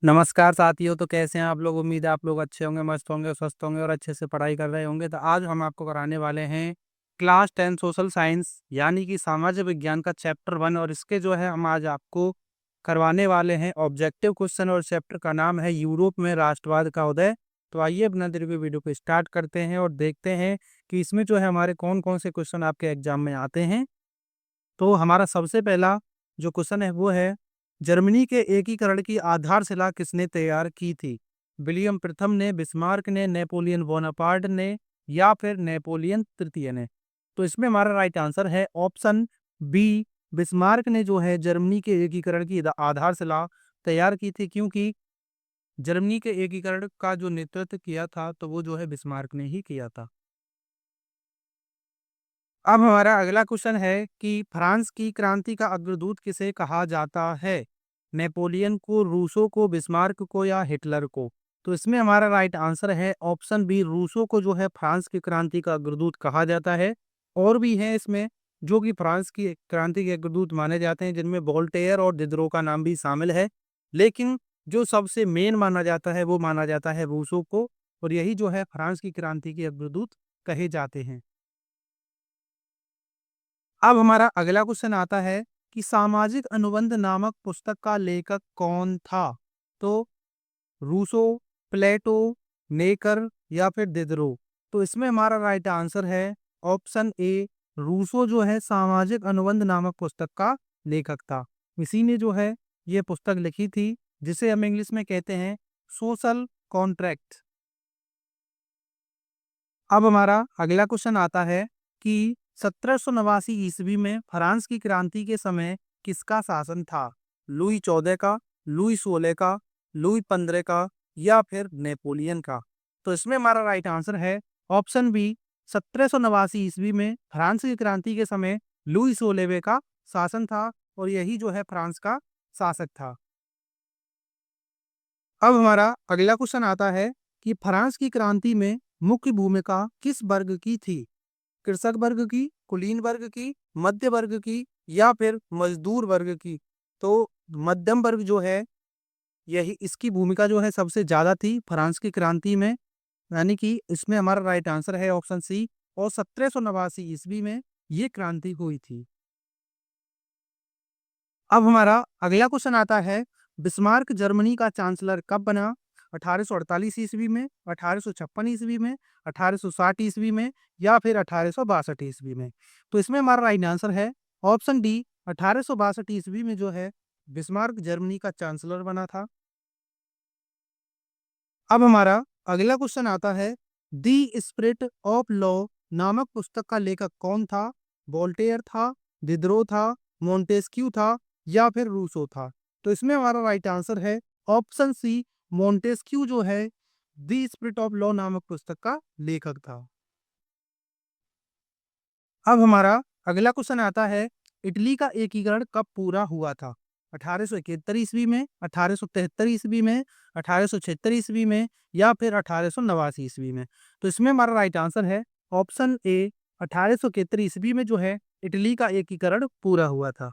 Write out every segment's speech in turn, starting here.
नमस्कार साथियों। तो कैसे हैं आप लोग? उम्मीद है आप लोग अच्छे होंगे, मस्त होंगे, स्वस्थ होंगे और अच्छे से पढ़ाई कर रहे होंगे। तो आज हम आपको कराने वाले हैं क्लास 10 सोशल साइंस यानी कि सामाजिक विज्ञान का चैप्टर 1। और इसके जो है हम आज आपको करवाने वाले हैं ऑब्जेक्टिव क्वेश्चन। और चैप्टर का नाम है यूरोप में राष्ट्रवाद का उदय। तो आइए बिना देरी के वीडियो को स्टार्ट करते हैं और देखते हैं कि इसमें जो है हमारे कौन कौन से क्वेश्चन आपके एग्जाम में आते हैं। तो हमारा सबसे पहला जो क्वेश्चन है वो है, जर्मनी के एकीकरण की आधारशिला किसने तैयार की थी? विलियम प्रथम ने, बिस्मार्क ने, नेपोलियन बोनापार्ट ने या फिर नेपोलियन तृतीय ने? तो इसमें हमारा राइट आंसर है ऑप्शन बी। बिस्मार्क ने जो है जर्मनी के एकीकरण की आधारशिला तैयार की थी, क्योंकि जर्मनी के एकीकरण का जो नेतृत्व किया था तो वो जो है बिस्मार्क ने ही किया था। अब हमारा अगला क्वेश्चन है कि फ्रांस की क्रांति का अग्रदूत किसे कहा जाता है? नेपोलियन को, रूसो को, बिस्मार्क को या हिटलर को? तो इसमें हमारा राइट आंसर है ऑप्शन बी। रूसो को जो है फ्रांस की क्रांति का अग्रदूत कहा जाता है। और भी हैं इसमें जो कि फ्रांस की क्रांति के अग्रदूत माने जाते हैं, जिनमें वोल्टेयर और दिदरो का नाम भी शामिल है। लेकिन जो सबसे मेन माना जाता है वो माना जाता है रूसो को। और यही जो है फ्रांस की क्रांति के अग्रदूत कहे जाते हैं। अब हमारा अगला क्वेश्चन आता है कि सामाजिक अनुबंध नामक पुस्तक का लेखक कौन था? तो रूसो, प्लेटो, नेकर या फिर दिदरो? तो इसमें हमारा राइट आंसर है ऑप्शन ए। रूसो जो है सामाजिक अनुबंध नामक पुस्तक का लेखक था। इसी ने जो है ये पुस्तक लिखी थी, जिसे हम इंग्लिश में कहते हैं सोशल कॉन्ट्रैक्ट। अब हमारा अगला क्वेश्चन आता है कि 1789 ईस्वी में फ्रांस की क्रांति के समय किसका शासन था? लुई 14 का, लुई 16 का, लुई 15 का या फिर नेपोलियन का? तो इसमें हमारा राइट आंसर है ऑप्शन बी। 1789 ईस्वी में फ्रांस की क्रांति के समय लुई 16वें का शासन था और यही जो है फ्रांस का शासक था। अब हमारा अगला क्वेश्चन आता है कि फ्रांस की क्रांति में मुख्य भूमिका किस वर्ग की थी? कृषक वर्ग की, कुलीन वर्ग की, मध्य वर्ग की या फिर मजदूर वर्ग की? तो मध्यम वर्ग जो है, यही इसकी भूमिका जो है सबसे ज्यादा थी फ्रांस की क्रांति में। यानी कि इसमें हमारा राइट आंसर है ऑप्शन सी। और 1789 ईस्वी में ये क्रांति हुई थी। अब हमारा अगला क्वेश्चन आता है, बिस्मार्क जर्मनी का चांसलर कब बना? 1848 ईस्वी में, 1856 ईस्वी में, 1860 ईस्वी में या फिर 1862 ईस्वी में? तो इसमें हमारा राइट आंसर है ऑप्शन डी। 1862 ईस्वी में जो है बिस्मार्क जर्मनी का चांसलर बना था। अब हमारा अगला क्वेश्चन आता है, दी स्पिरिट ऑफ लॉ नामक पुस्तक का लेखक कौन था? वोल्टेयर था, दिदरो था, मोंटेस्क्यू था या फिर रूसो था? तो इसमें हमारा राइट आंसर है ऑप्शन सी। मोंटेस्क्यू जो है दी स्पिरिट ऑफ लॉ नामक पुस्तक का लेखक था। अब हमारा अगला क्वेश्चन आता है, इटली का एकीकरण कब पूरा हुआ था? 1871 ईस्वी में, 1873 ईस्वी में, 1876 ईस्वी में या फिर 1889 ईस्वी में? तो इसमें हमारा राइट आंसर है ऑप्शन ए। 1871 ईस्वी में जो है इटली का एकीकरण पूरा हुआ था।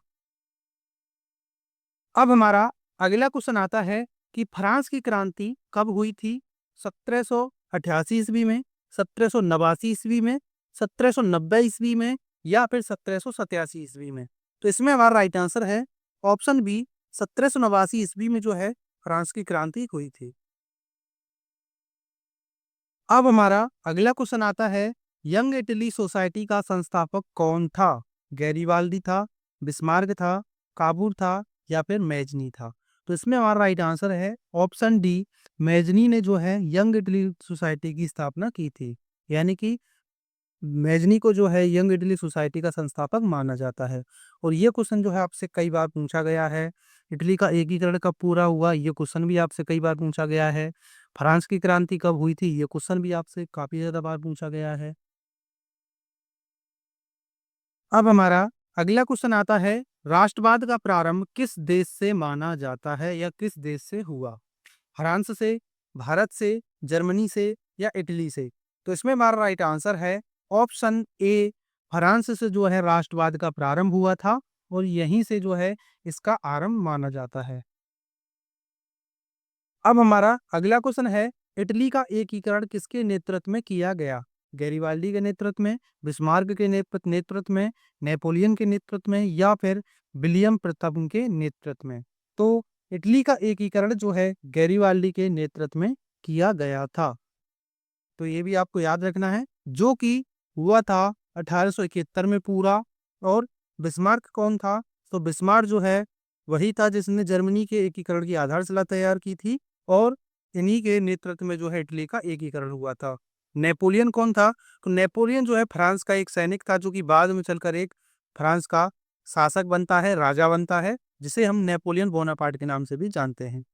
अब हमारा अगला क्वेश्चन आता है कि फ्रांस की क्रांति कब हुई थी? 1788 ईस्वी में, 1789 ईस्वी में, 1790 ईस्वी में या फिर 1787 ईस्वी में? तो इसमें हमारा राइट आंसर है ऑप्शन बी। 1789 ईस्वी में जो है फ्रांस की क्रांति हुई थी। अब हमारा अगला क्वेश्चन आता है, यंग इटली सोसाइटी का संस्थापक कौन था? गैरीबाल्दी था, बिस्मार्क था, काबूर था या फिर मैजनी था? तो इसमें हमारा राइट आंसर है ऑप्शन डी। मैजनी ने जो है यंग इटली सोसाइटी की स्थापना की थी। यानी कि मैजनी को जो है यंग इटली सोसाइटी का संस्थापक माना जाता है। और ये क्वेश्चन जो है आपसे कई बार पूछा गया है। इटली का एकीकरण कब पूरा हुआ, ये क्वेश्चन भी आपसे कई बार पूछा गया है। फ्रांस की क्रांति कब हुई थी, ये क्वेश्चन भी आपसे काफी ज्यादा बार पूछा गया है। अब हमारा अगला क्वेश्चन आता है, राष्ट्रवाद का प्रारंभ किस देश से माना जाता है या किस देश से हुआ? फ्रांस से, भारत से, जर्मनी से या इटली से? तो इसमें हमारा राइट आंसर है ऑप्शन ए। फ्रांस से जो है राष्ट्रवाद का प्रारंभ हुआ था और यहीं से जो है इसका आरंभ माना जाता है। अब हमारा अगला क्वेश्चन है, इटली का एकीकरण किसके नेतृत्व में किया गया? गैरिबाल्डी के नेतृत्व में, बिस्मार्क के नेतृत्व में, नेपोलियन के नेतृत्व में, या फिर विलियम प्रथम के नेतृत्व में? तो इटली का एकीकरण जो है गैरिबाल्डी के नेतृत्व में किया गया था। तो ये भी आपको याद रखना है, जो कि हुआ था 1871 में पूरा। और बिस्मार्क कौन था? तो बिस्मार्क जो है वही था जिसने जर्मनी के एकीकरण की आधारशिला तैयार की थी, और इन्हीं के नेतृत्व में जो है इटली का एकीकरण हुआ था। नेपोलियन कौन था? तो नेपोलियन जो है फ्रांस का एक सैनिक था, जो कि बाद में चलकर एक फ्रांस का शासक बनता है, राजा बनता है, जिसे हम नेपोलियन बोनापार्ट के नाम से भी जानते हैं।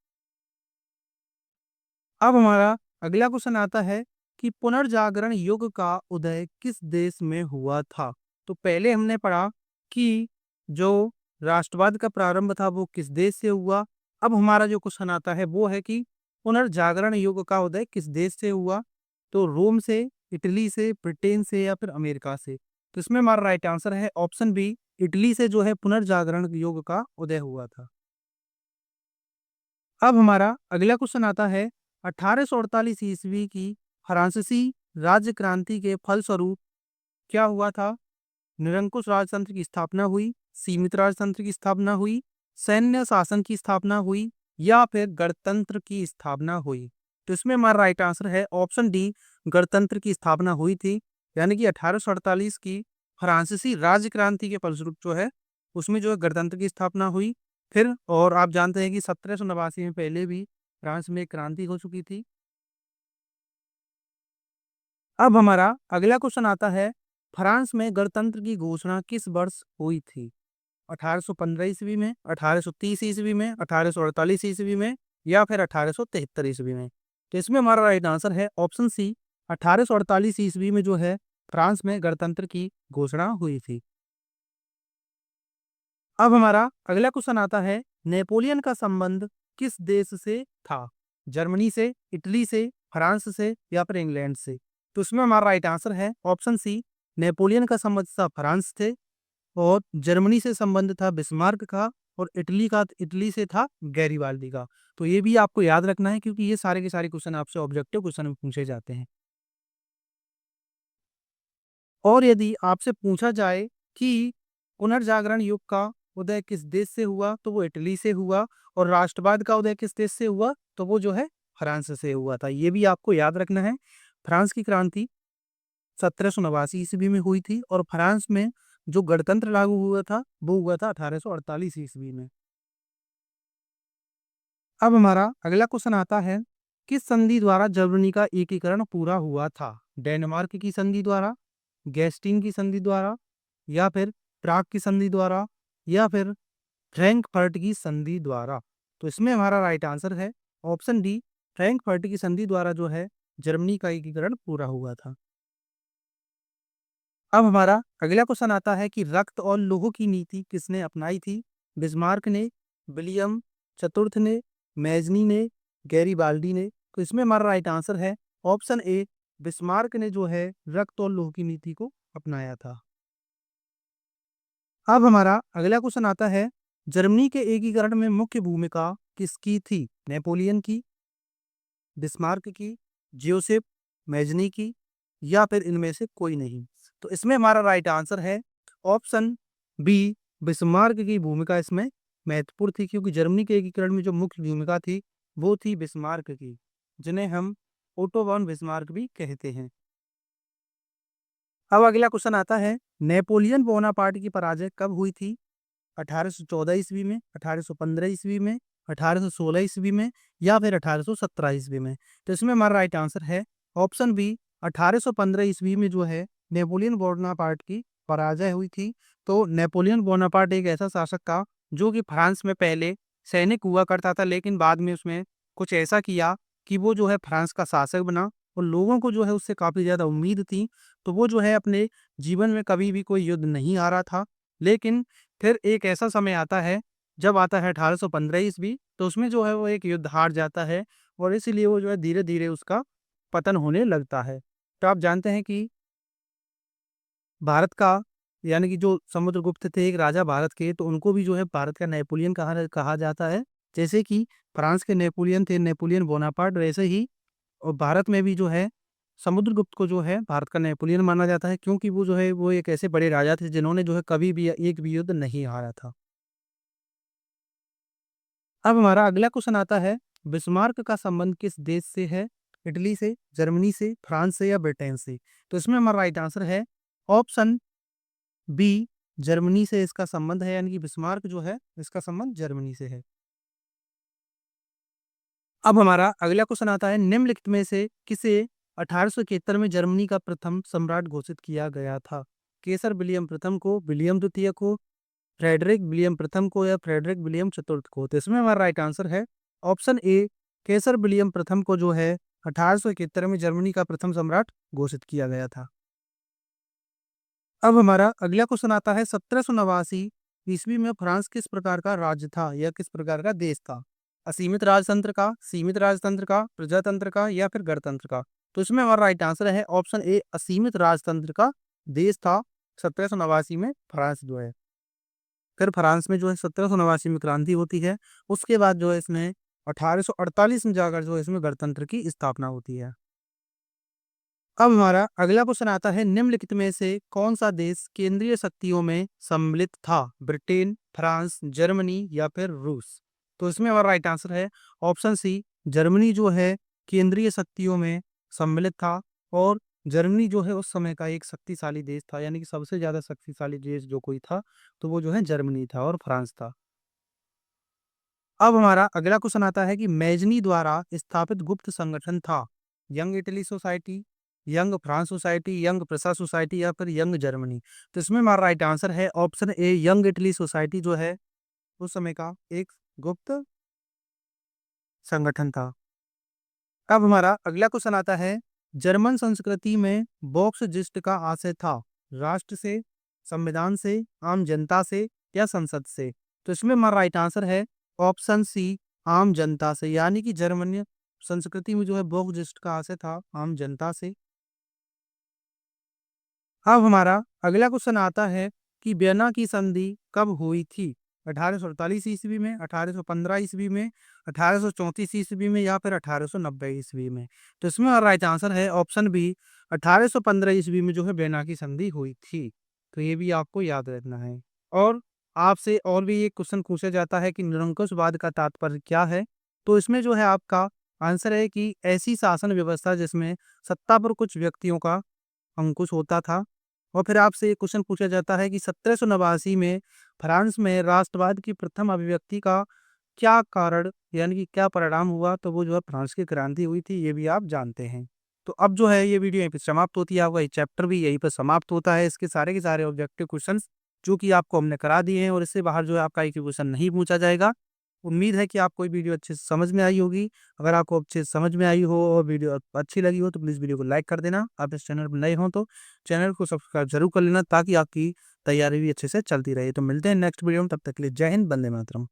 अब हमारा अगला क्वेश्चन आता है कि पुनर्जागरण युग का उदय किस देश में हुआ था? तो पहले हमने पढ़ा कि जो राष्ट्रवाद का प्रारंभ था वो किस देश से हुआ। अब हमारा जो क्वेश्चन आता है वो है कि पुनर्जागरण युग का उदय किस देश से हुआ? तो रोम से, इटली से, ब्रिटेन से, या फिर अमेरिका से? तो इसमें हमारा राइट आंसर है ऑप्शन बी, इटली से जो है पुनर्जागरण युग का उदय हुआ था। अब हमारा अगला क्वेश्चन आता है, 1848 ईस्वी की फ्रांसीसी राज्य क्रांति के फलस्वरूप क्या हुआ था? निरंकुश राजतंत्र की स्थापना हुई, सीमित राजतंत्र की स्थापना हुई, सैन्य शासन की स्थापना हुई, या फिर गणतंत्र की स्थापना हुई? तो इसमें हमारा राइट आंसर है ऑप्शन डी, गणतंत्र की स्थापना हुई थी। यानी कि 1848 की फ्रांसीसी राज्य क्रांति के फलस्वरूप जो है उसमें जो है गणतंत्र की स्थापना हुई। फिर और आप जानते हैं कि 1789 में पहले भी फ्रांस में एक क्रांति हो चुकी थी। अब हमारा अगला क्वेश्चन आता है, फ्रांस में गणतंत्र की घोषणा किस वर्ष हुई थी? 1815 ईस्वी में, 1830 ईस्वी में, 1848 ईस्वी में, या फिर 1873 ईस्वी में? तो इसमें हमारा राइट आंसर है ऑप्शन सी, 1848 ईस्वी में जो है फ्रांस में गणतंत्र की घोषणा हुई थी। अब हमारा अगला क्वेश्चन आता है, नेपोलियन का संबंध किस देश से था? जर्मनी से, इटली से, फ्रांस से, या फिर इंग्लैंड से? तो इसमें हमारा राइट आंसर है ऑप्शन सी, नेपोलियन का संबंध था फ्रांस से, और जर्मनी से संबंध था बिस्मार्क का, और इटली से था गैरिबाल्डी का। तो ये भी आपको याद रखना है, क्योंकि ये सारे के सारे क्वेश्चन आपसे ऑब्जेक्टिव क्वेश्चन में पूछे जाते हैं। और यदि आपसे पूछा जाए कि पुनर्जागरण युग का उदय किस देश से हुआ, तो वो इटली से हुआ। और राष्ट्रवाद का उदय किस देश से हुआ, तो वो जो है फ्रांस से हुआ था। ये भी आपको याद रखना है। फ्रांस की क्रांति 1789 ईस्वी में हुई थी, और फ्रांस में जो गणतंत्र लागू हुआ था वो हुआ था 1848 ईस्वी में। अब हमारा अगला क्वेश्चन आता है, किस संधि द्वारा जर्मनी का एकीकरण पूरा हुआ था? डेनमार्क की संधि द्वारा, गैस्टिन की संधि द्वारा, या फिर प्राग की संधि द्वारा, या फिर फ्रैंकफर्ट की संधि द्वारा? तो इसमें हमारा राइट आंसर है ऑप्शन डी, फ्रैंकफर्ट की संधि द्वारा जो है जर्मनी का एकीकरण पूरा हुआ था। अब हमारा अगला क्वेश्चन आता है कि रक्त और लौह की नीति किसने अपनाई थी? बिस्मार्क ने, विलियम चतुर्थ ने, मैजनी ने, गैरीबाल्डी ने? तो इसमें हमारा राइट आंसर है ऑप्शन ए, बिस्मार्क ने जो है रक्त और लौह की नीति को अपनाया था। अब हमारा अगला क्वेश्चन आता है, जर्मनी के एकीकरण में मुख्य भूमिका किसकी थी? नेपोलियन की, बिस्मार्क की, जोसेफ मैजनी की, या फिर इनमें से कोई नहीं? तो इसमें हमारा राइट आंसर है ऑप्शन बी, बिस्मार्क की भूमिका इसमें महत्वपूर्ण थी, क्योंकि जर्मनी के एकीकरण में जो मुख्य भूमिका थी वो थी बिस्मार्क की, जिन्हें हम ओटो वॉन बिस्मार्क भी कहते हैं। अब अगला क्वेश्चन आता है, नेपोलियन बोनापार्ट की पराजय कब हुई थी? 1814 ईस्वी में, 1815 ईस्वी में, 1816 ईस्वी में, या फिर 1817 ईस्वी में? तो इसमें हमारा राइट आंसर है ऑप्शन बी, 1815 ईस्वी में जो है नेपोलियन बोनापार्ट की पराजय हुई थी। तो नेपोलियन बोनापार्ट एक ऐसा शासक था जो कि फ्रांस में पहले सैनिक हुआ करता था, लेकिन बाद में उसमें कुछ ऐसा किया कि वो जो है फ्रांस का शासक बना, और लोगों को जो है उससे काफ़ी ज़्यादा उम्मीद थी। तो वो जो है अपने जीवन में कभी भी कोई युद्ध नहीं हारा था। लेकिन फिर एक ऐसा समय आता है, जब आता है 1815 ईस्वी, तो उसमें जो है वो एक युद्ध हार जाता है, और इसीलिए वो जो है धीरे-धीरे उसका पतन होने लगता है। तो आप जानते हैं कि भारत का, यानी कि जो समुद्रगुप्त थे एक राजा भारत के, तो उनको भी जो है भारत का नेपोलियन कहा कहा जाता है। जैसे कि फ्रांस के नेपोलियन थे, नेपोलियन बोनापार्ट, वैसे ही और भारत में भी जो है समुद्रगुप्त को जो है भारत का नेपोलियन माना जाता है, क्योंकि वो जो है वो एक ऐसे बड़े राजा थे जिन्होंने जो है कभी भी एक भी युद्ध नहीं हारा था। अब हमारा अगला क्वेश्चन आता है, बिस्मार्क का संबंध किस देश से है? इटली से, जर्मनी से, फ्रांस से या ब्रिटेन से? तो इसमें हमारा राइट आंसर है ऑप्शन बी, जर्मनी से इसका संबंध है, यानी कि बिस्मार्क जो है इसका संबंध जर्मनी से है। अब हमारा अगला क्वेश्चन आता है, निम्नलिखित में से किसे 1871 में जर्मनी का प्रथम सम्राट घोषित किया गया था? केसर विलियम प्रथम को, विलियम द्वितीय को, फ्रेडरिक विलियम प्रथम को या फ्रेडरिक विलियम चतुर्थ को? तो इसमें हमारा राइट आंसर है ऑप्शन ए, केसर विलियम प्रथम को जो है 1871 में जर्मनी का प्रथम सम्राट घोषित किया गया था। अब हमारा अगला क्वेश्चन आता है, 1789 ईस्वी में फ्रांस किस प्रकार का राज्य था या किस प्रकार का देश था? असीमित राजतंत्र का, सीमित राजतंत्र का, प्रजातंत्र का या फिर गणतंत्र का? तो इसमें हमारा राइट आंसर है ऑप्शन ए, असीमित राजतंत्र का देश था 1789 में फ्रांस जो है। फिर फ्रांस में जो है 1789 में क्रांति होती है, उसके बाद जो है इसमें 1848 में जाकर जो है इसमें गणतंत्र की स्थापना होती है। अब हमारा अगला क्वेश्चन आता है, निम्नलिखित में से कौन सा देश केंद्रीय शक्तियों में सम्मिलित था? ब्रिटेन, फ्रांस, जर्मनी या फिर रूस? तो इसमें हमारा राइट आंसर है ऑप्शन सी, जर्मनी जो है केंद्रीय शक्तियों में सम्मिलित था। और जर्मनी जो है उस समय का एक शक्तिशाली देश था, यानी कि सबसे ज्यादा शक्तिशाली देश जो कोई था तो वो जो है जर्मनी था और फ्रांस था। अब हमारा अगला क्वेश्चन आता है कि मैजनी द्वारा स्थापित गुप्त संगठन था young Italy society, young France society, young Prussia society या फिर यंग जर्मनी? तो इसमें हमारा राइट आंसर है option A, young Italy society जो है उस समय का एक गुप्त संगठन था। अब हमारा अगला क्वेश्चन आता है, जर्मन संस्कृति में बॉक्स जिस्ट का आशय था राष्ट्र से, संविधान से, आम जनता से या संसद से? तो इसमें हमारा राइट आंसर है ऑप्शन सी, आम जनता से, यानी कि जर्मन संस्कृति में जो है बॉक्स जिस्ट का आशय था आम जनता से। अब हमारा अगला क्वेश्चन आता है कि वियना की संधि कब हुई थी? 1848 ईस्वी में, 1815 ईस्वी में, 1834 ईस्वी में या फिर 1890 ईस्वी में? तो इसमें राइट आंसर है ऑप्शन बी, 1815 ईस्वी में जो है वियना की संधि हुई थी। तो ये भी आपको याद रखना है। और आपसे और भी एक क्वेश्चन पूछा जाता है कि निरंकुशवाद का तात्पर्य क्या है? तो इसमें जो है आपका आंसर है कि ऐसी शासन व्यवस्था जिसमें सत्ता पर कुछ व्यक्तियों का अंकुश होता था। और फिर आपसे ये क्वेश्चन पूछा जाता है कि 1789 में फ्रांस में राष्ट्रवाद की प्रथम अभिव्यक्ति का क्या कारण, यानी कि क्या परिणाम हुआ? तो वो जो है फ्रांस की क्रांति हुई थी, ये भी आप जानते हैं। तो अब जो है ये वीडियो यहीं पे समाप्त होती है, आपका ये चैप्टर भी यहीं पे समाप्त होता है। इसके सारे के सारे ऑब्जेक्टिव क्वेश्चंस जो कि आपको हमने करा दिए हैं और इससे बाहर जो है आपका एक क्वेश्चन नहीं पूछा जाएगा। उम्मीद है कि आपको ये वीडियो अच्छे से समझ में आई होगी। अगर आपको अच्छे से समझ में आई हो और वीडियो अच्छी लगी हो तो प्लीज़ वीडियो को लाइक कर देना। आप इस चैनल पर नए हो तो चैनल को सब्सक्राइब जरूर कर लेना, ताकि आपकी तैयारी भी अच्छे से चलती रहे। तो मिलते हैं नेक्स्ट वीडियो में, तब तक के लिए जय हिंद, वंदे मातरम।